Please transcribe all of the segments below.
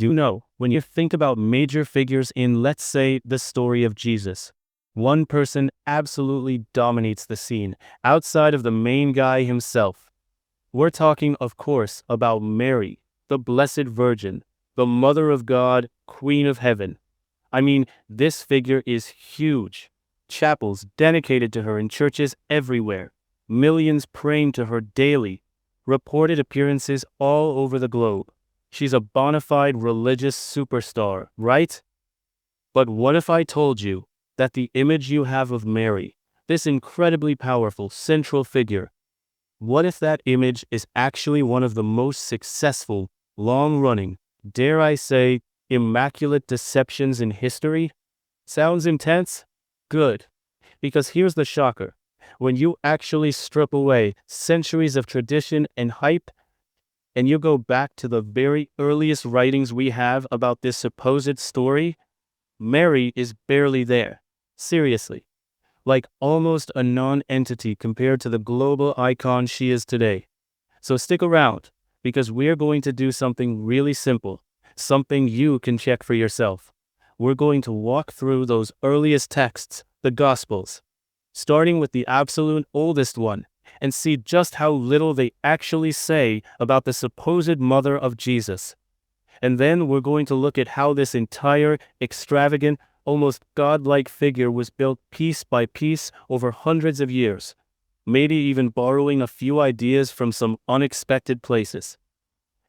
You know, when you think about major figures in, let's say, the story of Jesus, one person absolutely dominates the scene, outside of the main guy himself. We're talking, of course, about Mary, the Blessed Virgin, the Mother of God, Queen of Heaven. I mean, this figure is huge. Chapels dedicated to her in churches everywhere. Millions praying to her daily. Reported appearances all over the globe. She's a bona fide religious superstar, right? But what if I told you that the image you have of Mary, this incredibly powerful central figure, what if that image is actually one of the most successful, long-running, dare I say, immaculate deceptions in history? Sounds intense? Good. Because here's the shocker. When you actually strip away centuries of tradition and hype, and you go back to the very earliest writings we have about this supposed story, Mary is barely there. Seriously. Like almost a non-entity compared to the global icon she is today. So stick around, because we're going to do something really simple, something you can check for yourself. We're going to walk through those earliest texts, the Gospels, starting with the absolute oldest one, and see just how little they actually say about the supposed mother of Jesus. And then we're going to look at how this entire, extravagant, almost godlike figure was built piece by piece over hundreds of years, maybe even borrowing a few ideas from some unexpected places.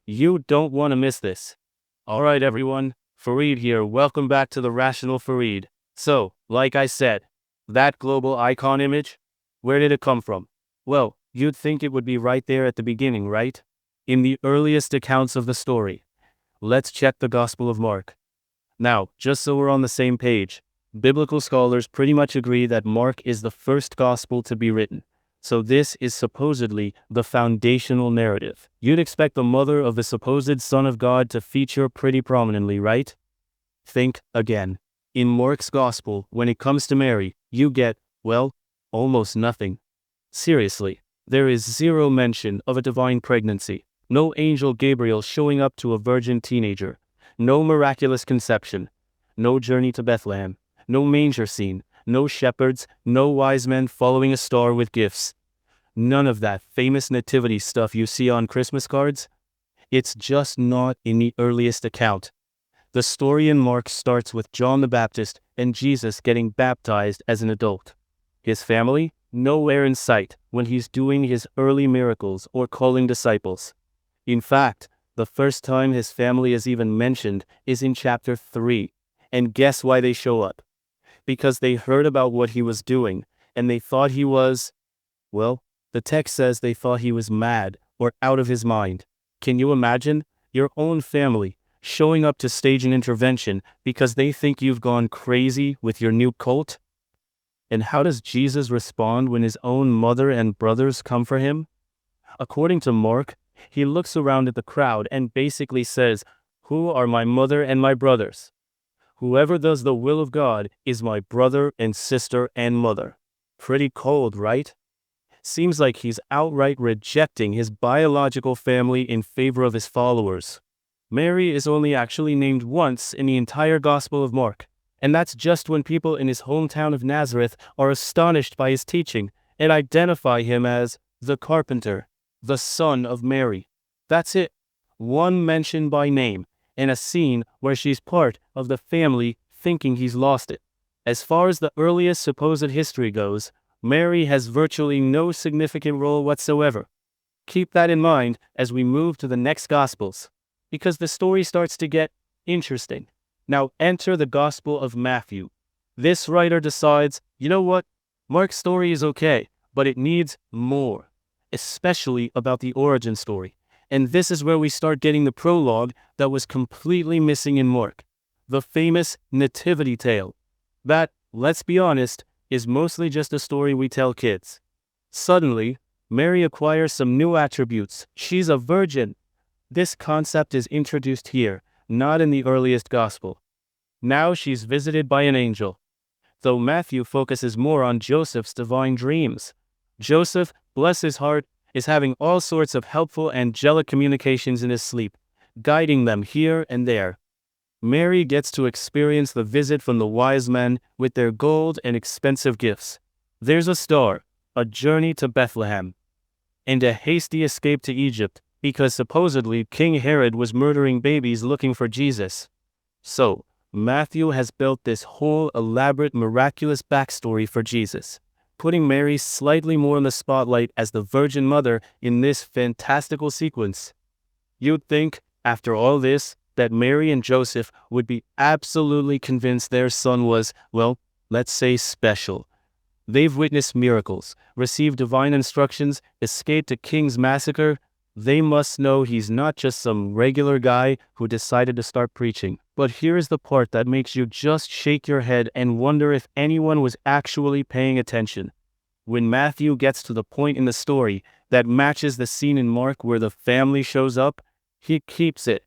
You don't want to miss this. Alright everyone, Farid here, welcome back to the Rational Farid. So, like I said, that global icon image, where did it come from? Well, you'd think it would be right there at the beginning, right? In the earliest accounts of the story. Let's check the Gospel of Mark. Now, just so we're on the same page, biblical scholars pretty much agree that Mark is the first gospel to be written. So this is supposedly the foundational narrative. You'd expect the mother of the supposed Son of God to feature pretty prominently, right? Think again. In Mark's gospel, when it comes to Mary, you get, well, almost nothing. Seriously, there is zero mention of a divine pregnancy, no angel Gabriel showing up to a virgin teenager, no miraculous conception, no journey to Bethlehem, no manger scene, no shepherds, no wise men following a star with gifts. None of that famous nativity stuff you see on Christmas cards. It's just not in the earliest account. The story in Mark starts with John the Baptist and Jesus getting baptized as an adult. His family? Nowhere in sight when he's doing his early miracles or calling disciples. In fact, the first time his family is even mentioned is in chapter 3. And guess why they show up? Because they heard about what he was doing, and they thought he was, well, the text says they thought he was mad or out of his mind. Can you imagine? Your own family showing up to stage an intervention because they think you've gone crazy with your new cult? And how does Jesus respond when his own mother and brothers come for him? According to Mark, he looks around at the crowd and basically says, "Who are my mother and my brothers? Whoever does the will of God is my brother and sister and mother." Pretty cold, right? Seems like he's outright rejecting his biological family in favor of his followers. Mary is only actually named once in the entire Gospel of Mark. And that's just when people in his hometown of Nazareth are astonished by his teaching and identify him as the carpenter, the son of Mary. That's it. One mention by name, and a scene where she's part of the family thinking he's lost it. As far as the earliest supposed history goes, Mary has virtually no significant role whatsoever. Keep that in mind as we move to the next Gospels, because the story starts to get interesting. Now enter the Gospel of Matthew. This writer decides, you know what? Mark's story is okay, but it needs more, especially about the origin story. And this is where we start getting the prologue that was completely missing in Mark, the famous nativity tale. That, let's be honest, is mostly just a story we tell kids. Suddenly, Mary acquires some new attributes. She's a virgin. This concept is introduced here, not in the earliest gospel. Now she's visited by an angel, though Matthew focuses more on Joseph's divine dreams. Joseph, bless his heart, is having all sorts of helpful angelic communications in his sleep, guiding them here and there. Mary gets to experience the visit from the wise men with their gold and expensive gifts. There's a star, a journey to Bethlehem, and a hasty escape to Egypt because supposedly King Herod was murdering babies looking for Jesus. So, Matthew has built this whole elaborate miraculous backstory for Jesus, putting Mary slightly more in the spotlight as the Virgin Mother in this fantastical sequence. You'd think, after all this, that Mary and Joseph would be absolutely convinced their son was, well, let's say special. They've witnessed miracles, received divine instructions, escaped a king's massacre. They must know he's not just some regular guy who decided to start preaching. But here's the part that makes you just shake your head and wonder if anyone was actually paying attention. When Matthew gets to the point in the story that matches the scene in Mark where the family shows up, he keeps it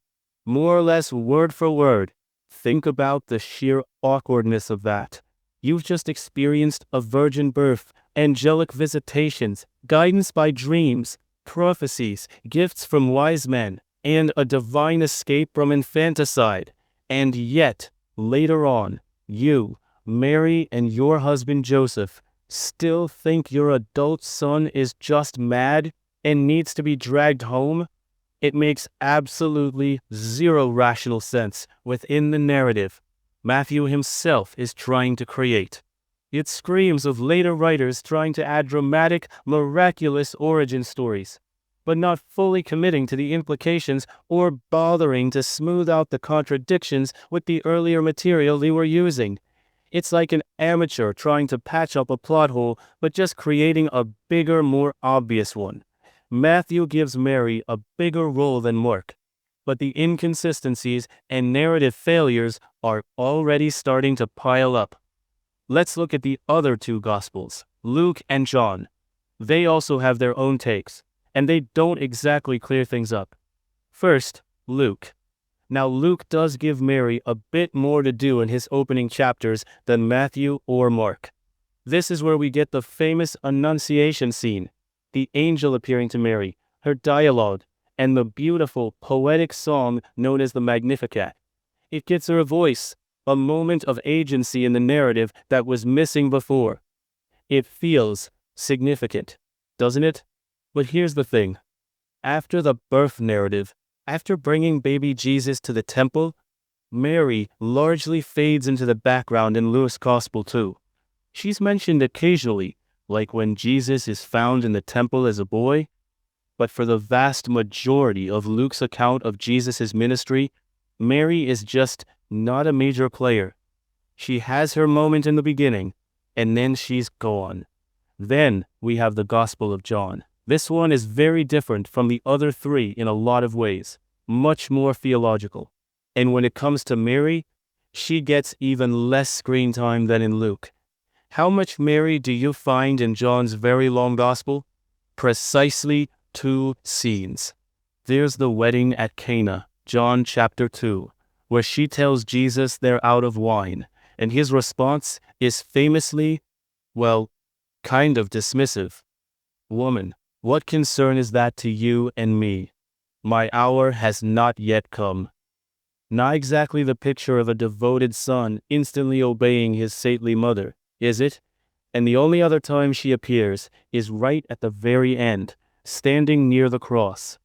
more or less word for word. Think about the sheer awkwardness of that. You've just experienced a virgin birth, angelic visitations, guidance by dreams, prophecies, gifts from wise men, and a divine escape from infanticide. And yet, later on, you, Mary, and your husband Joseph still think your adult son is just mad and needs to be dragged home? It makes absolutely zero rational sense within the narrative Matthew himself is trying to create. It screams of later writers trying to add dramatic, miraculous origin stories, but not fully committing to the implications or bothering to smooth out the contradictions with the earlier material they were using. It's like an amateur trying to patch up a plot hole, but just creating a bigger, more obvious one. Matthew gives Mary a bigger role than Mark, but the inconsistencies and narrative failures are already starting to pile up. Let's look at the other two Gospels, Luke and John. They also have their own takes, and they don't exactly clear things up. First, Luke. Now, Luke does give Mary a bit more to do in his opening chapters than Matthew or Mark. This is where we get the famous Annunciation scene, the angel appearing to Mary, her dialogue, and the beautiful, poetic song known as the Magnificat. It gives her a voice, a moment of agency in the narrative that was missing before. It feels significant, doesn't it? But here's the thing. After the birth narrative, after bringing baby Jesus to the temple, Mary largely fades into the background in Luke's Gospel too. She's mentioned occasionally, like when Jesus is found in the temple as a boy, but for the vast majority of Luke's account of Jesus' ministry, Mary is just not a major player. She has her moment in the beginning, and then she's gone. Then we have the Gospel of John. This one is very different from the other three in a lot of ways, much more theological. And when it comes to Mary, she gets even less screen time than in Luke. How much Mary do you find in John's very long Gospel? Precisely 2 scenes. There's the wedding at Cana, John chapter 2, where she tells Jesus they're out of wine, and his response is famously, well, kind of dismissive. Woman, what concern is that to you and me? My hour has not yet come. Not exactly the picture of a devoted son instantly obeying his saintly mother, is it? And the only other time she appears is right at the very end, standing near the cross.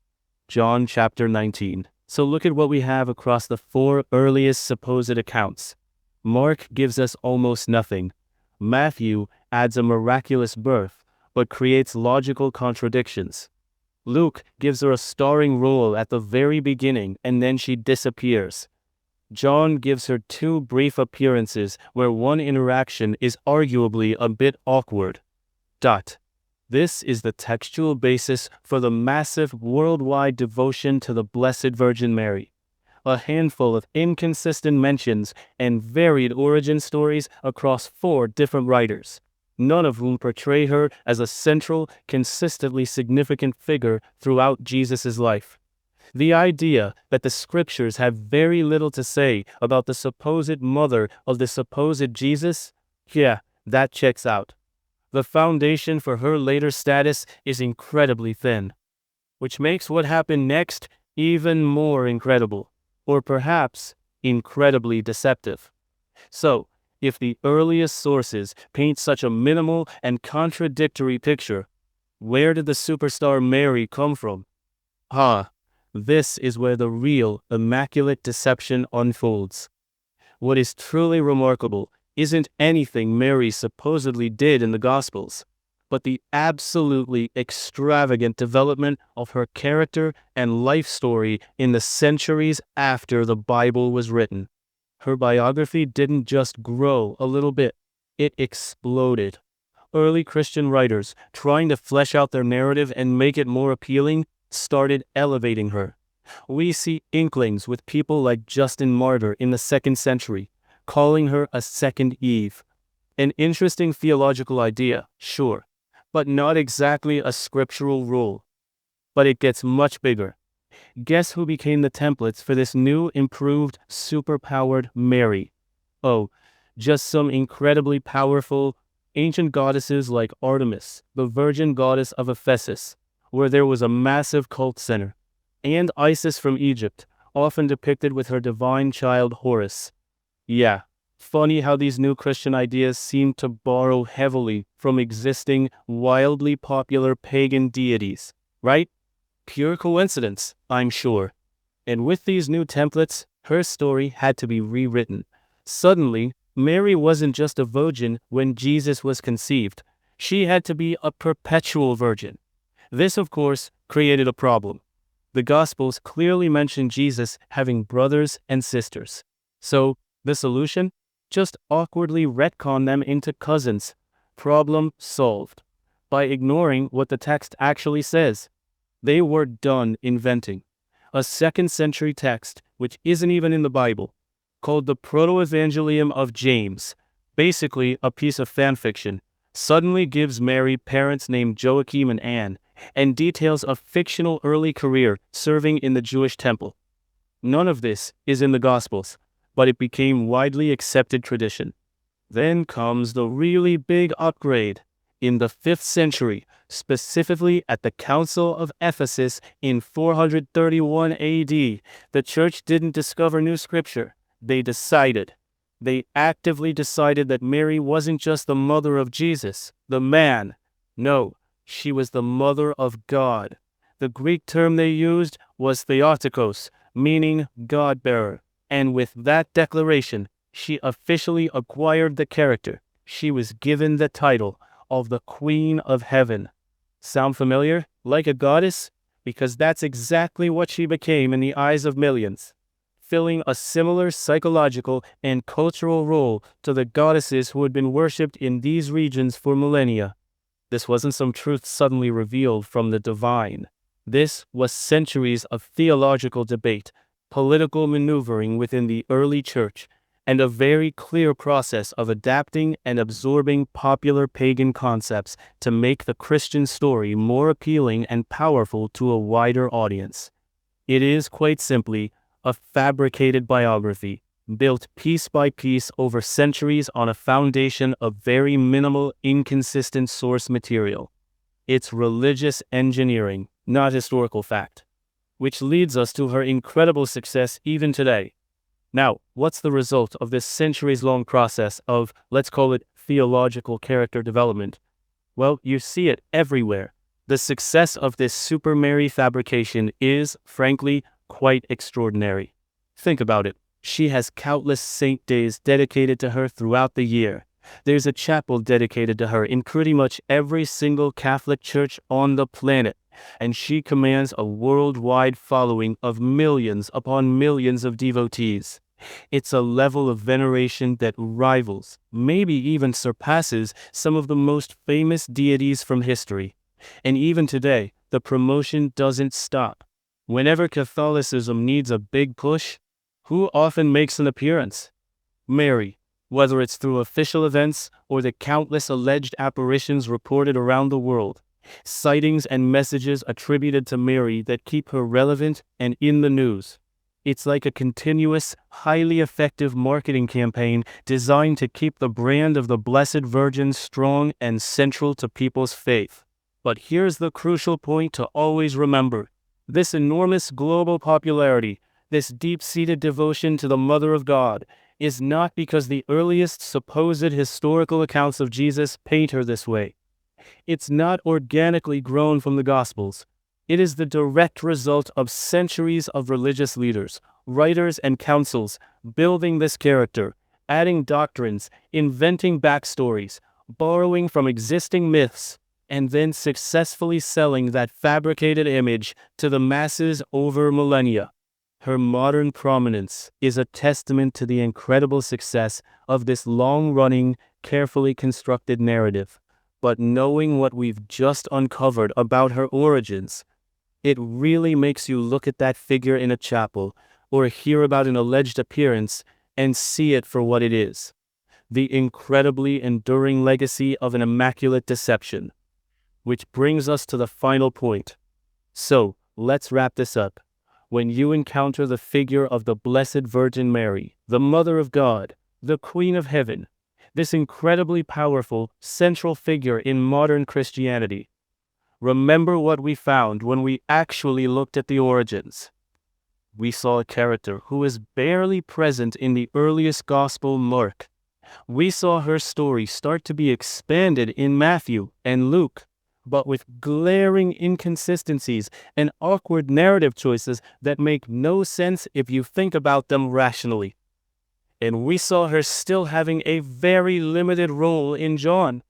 John chapter 19. So look at what we have across the 4 earliest supposed accounts. Mark gives us almost nothing. Matthew adds a miraculous birth, but creates logical contradictions. Luke gives her a starring role at the very beginning, and then she disappears. John gives her 2 brief appearances where one interaction is arguably a bit awkward. This is the textual basis for the massive worldwide devotion to the Blessed Virgin Mary. A handful of inconsistent mentions and varied origin stories across 4 different writers, none of whom portray her as a central, consistently significant figure throughout Jesus' life. The idea that the scriptures have very little to say about the supposed mother of the supposed Jesus, that checks out. The foundation for her later status is incredibly thin, which makes what happened next even more incredible, or perhaps incredibly deceptive. So, if the earliest sources paint such a minimal and contradictory picture, where did the superstar Mary come from? This is where the real Immaculate Deception unfolds. What is truly remarkable isn't anything Mary supposedly did in the Gospels, but the absolutely extravagant development of her character and life story in the centuries after the Bible was written. Her biography didn't just grow a little bit, it exploded. Early Christian writers, trying to flesh out their narrative and make it more appealing, started elevating her. We see inklings with people like Justin Martyr in the 2nd century, calling her a second Eve. An interesting theological idea, sure, but not exactly a scriptural rule. But it gets much bigger. Guess who became the templates for this new, improved, superpowered Mary? Oh, just some incredibly powerful, ancient goddesses like Artemis, the virgin goddess of Ephesus, where there was a massive cult center, and Isis from Egypt, often depicted with her divine child Horus. Yeah, funny how these new Christian ideas seem to borrow heavily from existing, wildly popular pagan deities, right? Pure coincidence, I'm sure. And with these new templates, her story had to be rewritten. Suddenly, Mary wasn't just a virgin when Jesus was conceived. She had to be a perpetual virgin. This, of course, created a problem. The Gospels clearly mention Jesus having brothers and sisters. So, the solution? Just awkwardly retcon them into cousins. Problem solved. By ignoring what the text actually says. They were done inventing a 2nd century text, which isn't even in the Bible, called the Proto-Evangelium of James, basically a piece of fanfiction, suddenly gives Mary parents named Joachim and Anne, and details a fictional early career serving in the Jewish temple. None of this is in the Gospels, but it became widely accepted tradition. Then comes the really big upgrade. In the 5th century, specifically at the Council of Ephesus in 431 AD, the church didn't discover new scripture. They actively decided that Mary wasn't just the mother of Jesus, the man. No, she was the mother of God. The Greek term they used was Theotokos, meaning God-bearer. And with that declaration, she officially acquired the character. She was given the title of the Queen of Heaven. Sound familiar? Like a goddess? Because that's exactly what she became in the eyes of millions, filling a similar psychological and cultural role to the goddesses who had been worshipped in these regions for millennia. This wasn't some truth suddenly revealed from the divine. This was centuries of theological debate, political maneuvering within the early church, and a very clear process of adapting and absorbing popular pagan concepts to make the Christian story more appealing and powerful to a wider audience. It is, quite simply, a fabricated biography, built piece by piece over centuries on a foundation of very minimal, inconsistent source material. It's religious engineering, not historical fact. Which leads us to her incredible success even today. Now, what's the result of this centuries-long process of, let's call it, theological character development? Well, you see it everywhere. The success of this Super Mary fabrication is, frankly, quite extraordinary. Think about it. She has countless saint days dedicated to her throughout the year. There's a chapel dedicated to her in pretty much every single Catholic church on the planet, and she commands a worldwide following of millions upon millions of devotees. It's a level of veneration that rivals, maybe even surpasses, some of the most famous deities from history. And even today, the promotion doesn't stop. Whenever Catholicism needs a big push, who often makes an appearance? Mary. Whether it's through official events or the countless alleged apparitions reported around the world, sightings and messages attributed to Mary that keep her relevant and in the news. It's like a continuous, highly effective marketing campaign designed to keep the brand of the Blessed Virgin strong and central to people's faith. But here's the crucial point to always remember. This enormous global popularity This deep-seated devotion to the Mother of God is not because the earliest supposed historical accounts of Jesus paint her this way. It's not organically grown from the Gospels. It is the direct result of centuries of religious leaders, writers, and councils building this character, adding doctrines, inventing backstories, borrowing from existing myths, and then successfully selling that fabricated image to the masses over millennia. Her modern prominence is a testament to the incredible success of this long-running, carefully constructed narrative. But knowing what we've just uncovered about her origins, it really makes you look at that figure in a chapel or hear about an alleged appearance and see it for what it is: the incredibly enduring legacy of an immaculate deception. Which brings us to the final point. So, let's wrap this up. When you encounter the figure of the Blessed Virgin Mary, the Mother of God, the Queen of Heaven, this incredibly powerful, central figure in modern Christianity, remember what we found when we actually looked at the origins. We saw a character who is barely present in the earliest Gospel, Mark. We saw her story start to be expanded in Matthew and Luke, but with glaring inconsistencies and awkward narrative choices that make no sense if you think about them rationally. And we saw her still having a very limited role in John.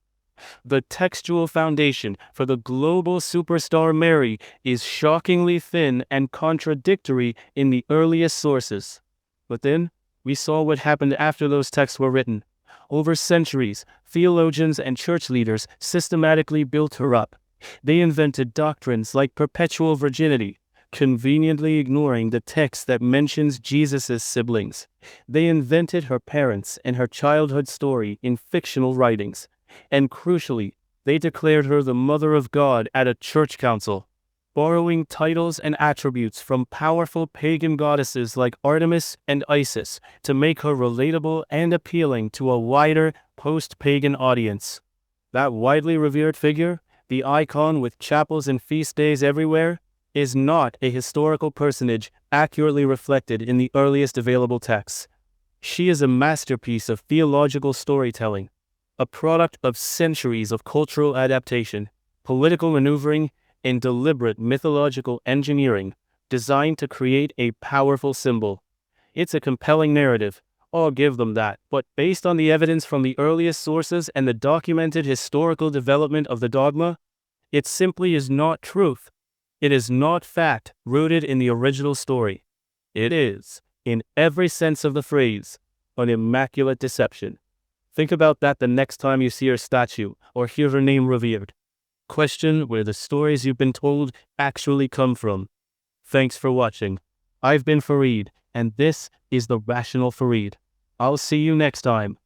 The textual foundation for the global superstar Mary is shockingly thin and contradictory in the earliest sources. But then, we saw what happened after those texts were written. Over centuries, theologians and church leaders systematically built her up. They invented doctrines like perpetual virginity, conveniently ignoring the text that mentions Jesus' siblings. They invented her parents and her childhood story in fictional writings. And crucially, they declared her the Mother of God at a church council, borrowing titles and attributes from powerful pagan goddesses like Artemis and Isis to make her relatable and appealing to a wider, post-pagan audience. That widely revered figure, the icon with chapels and feast days everywhere, is not a historical personage accurately reflected in the earliest available texts. She is a masterpiece of theological storytelling, a product of centuries of cultural adaptation, political maneuvering, and deliberate mythological engineering designed to create a powerful symbol. It's a compelling narrative, I'll give them that, but based on the evidence from the earliest sources and the documented historical development of the dogma, it simply is not truth. It is not fact rooted in the original story. It is, in every sense of the phrase, an immaculate deception. Think about that the next time you see her statue or hear her name revered. Question where the stories you've been told actually come from. Thanks for watching. I've been Farid, and this is the Rational Farid. I'll see you next time.